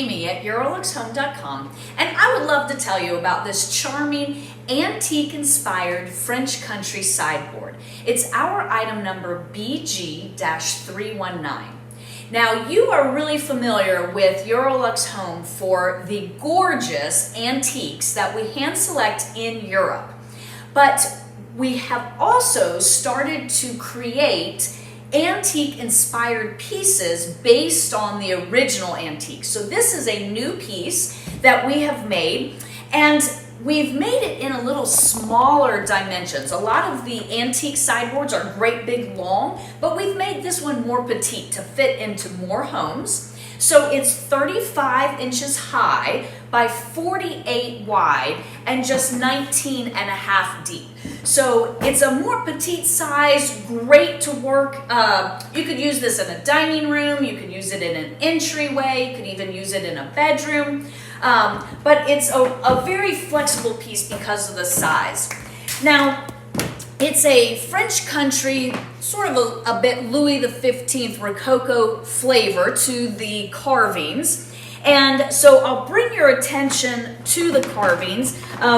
Amy at EuroLuxHome.com, and I would love to tell you about this charming antique-inspired French Country Sideboard. It's our item number BG-319. Now, you are really familiar with Eurolux Home for the gorgeous antiques that we hand select in Europe, but we have also started to create antique-inspired pieces based on the original antique. So this is a new piece that we have made, and we've made it in a little smaller dimensions. A lot of the antique sideboards are great big long, but we've made this one more petite to fit into more homes. So it's 35 inches high by 48 wide and just 19 and a half deep. So it's a more petite size, great to work. You could use this in a dining room, you could use it in an entryway, you could even use it in a bedroom. But it's a very flexible piece because of the size. Now, it's a French country, sort of a bit Louis XV Rococo flavor to the carvings. And so I'll bring your attention to the carvings.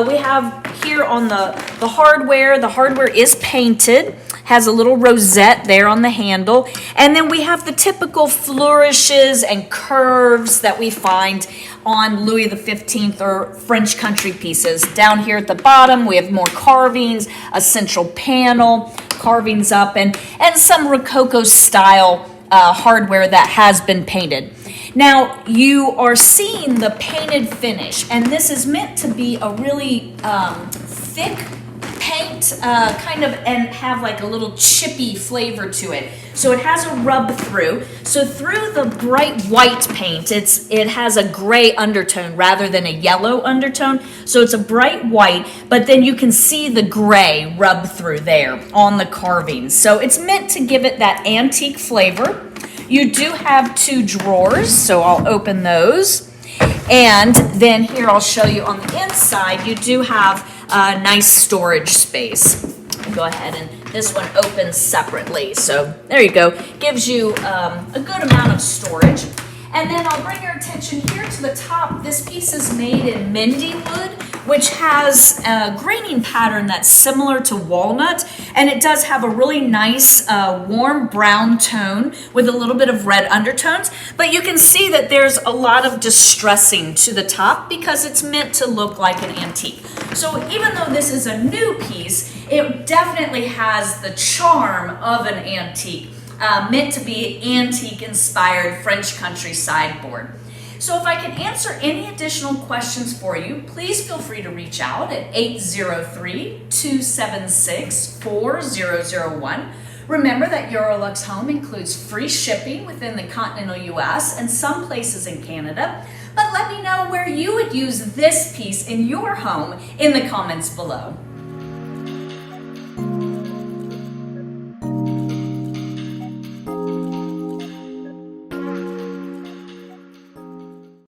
We have here on the hardware is painted, has a little rosette there on the handle. And then we have the typical flourishes and curves that we find on Louis XV or French country pieces. Down here at the bottom, we have more carvings, a central panel, carvings up, and some Rococo style hardware that has been painted. Now, you are seeing the painted finish, and this is meant to be a really thick paint, and have like a little chippy flavor to it. So it has a rub through. So through the bright white paint, it has a gray undertone rather than a yellow undertone. So it's a bright white, but then you can see the gray rub through there on the carvings. So it's meant to give it that antique flavor. You do have two drawers, so I'll open those. And then here I'll show you on the inside, you do have a nice storage space. Go ahead, and this one opens separately. So there you go. Gives you a good amount of storage. And then I'll bring your attention here to the top. This piece is made in Mindy wood, which has a graining pattern that's similar to walnut, and it does have a really nice warm brown tone with a little bit of red undertones, but you can see that there's a lot of distressing to the top because it's meant to look like an antique. So even though this is a new piece, it definitely has the charm of an antique, meant to be antique-inspired French country sideboard. So if I can answer any additional questions for you, please feel free to reach out at 803-276-4001. Remember that Eurolux Home includes free shipping within the continental US and some places in Canada. But let me know where you would use this piece in your home in the comments below.